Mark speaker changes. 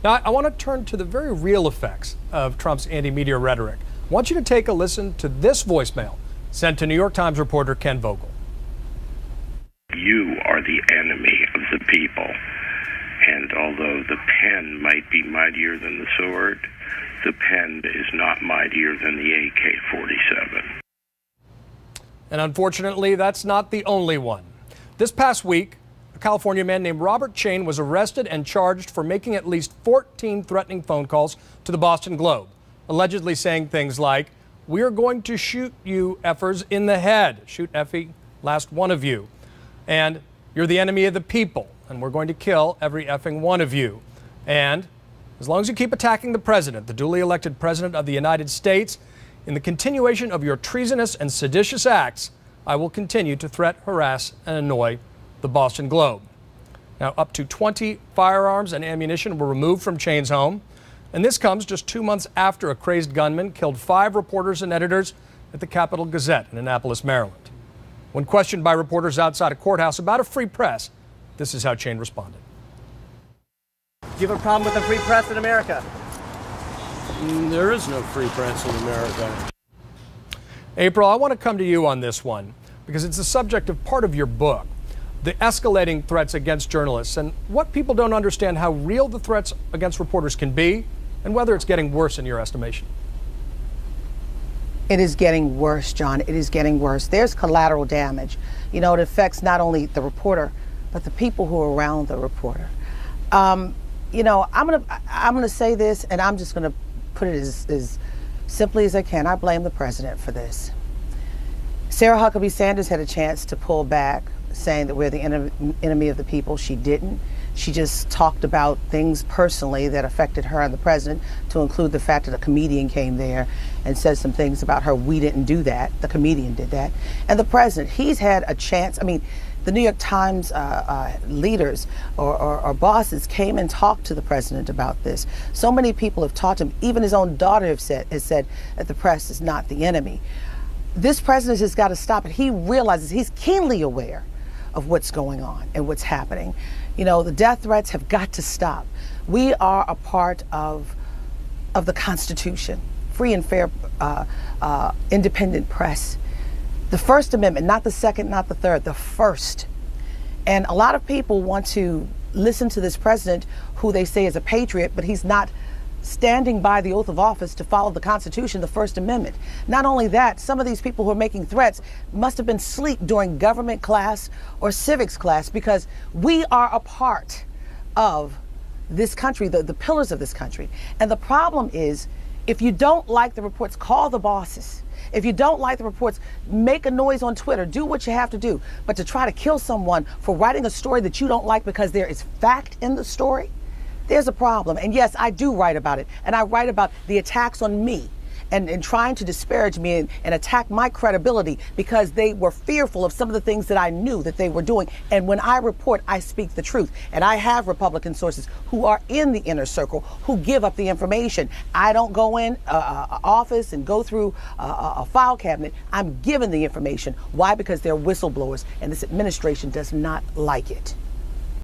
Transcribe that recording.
Speaker 1: Now, I want to turn to the very real effects of Trump's anti-media rhetoric. I want you to take a listen to this voicemail sent to New York Times reporter Ken Vogel.
Speaker 2: You are the enemy of the people. And although the pen might be mightier than the sword, the pen is not mightier than the AK-47.
Speaker 1: And unfortunately, that's not the only one. This past week, a California man named Robert Chain was arrested and charged for making at least 14 threatening phone calls to the Boston Globe, allegedly saying things like, "We're going to shoot you effers in the head. Shoot Effie, last one of you. And you're the enemy of the people, and we're going to kill every effing one of you. And as long as you keep attacking the president, the duly elected president of the United States, in the continuation of your treasonous and seditious acts, I will continue to threat, harass, and annoy the Boston Globe." Now, up to 20 firearms and ammunition were removed from Chain's home. And this comes just 2 months after a crazed gunman killed 5 reporters and editors at the Capital Gazette in Annapolis, Maryland. When questioned by reporters outside a courthouse about a free press, this is how Chain responded.
Speaker 3: Do you have a problem with the free press in America?
Speaker 4: There is no free press in America.
Speaker 1: April, I want to come to you on this one because it's the subject of part of your book, the escalating threats against journalists, and what people don't understand how real the threats against reporters can be and whether it's getting worse in your estimation.
Speaker 5: It is getting worse, John. It is getting worse. There's collateral damage. You know, it affects not only the reporter, but the people who are around the reporter. You know, I'm gonna say this, and I'm just gonna put it as simply as I can. I blame the president for this. Sarah Huckabee Sanders had a chance to pull back, saying that we're the enemy of the people. She didn't. She just talked about things personally that affected her and the president, to include the fact that a comedian came there and said some things about her. We didn't do that. The comedian did that. And the president, he's had a chance. I mean, the New York Times leaders or bosses came and talked to the president about this. So many people have talked to him. Even his own daughter has said that the press is not the enemy. This president has got to stop it. He realizes, he's keenly aware of what's going on and what's happening. You know, the death threats have got to stop. We are a part of the Constitution, free and fair, independent press. The First Amendment, not the second, not the third, the first. And a lot of people want to listen to this president who they say is a patriot, but he's not standing by the oath of office to follow the Constitution, the First Amendment. Not only that, some of these people who are making threats must have been asleep during government class or civics class, because we are a part of this country, the pillars of this country. And the problem is, if you don't like the reports, call the bosses. If you don't like the reports, make a noise on Twitter, do what you have to do. But to try to kill someone for writing a story that you don't like because there is fact in the story, there's a problem. And yes, I do write about it. And I write about the attacks on me and trying to disparage me and attack my credibility because they were fearful of some of the things that I knew that they were doing. And when I report, I speak the truth. And I have Republican sources who are in the inner circle who give up the information. I don't go in office and go through a file cabinet. I'm given the information. Why? Because they're whistleblowers, and this administration does not like it.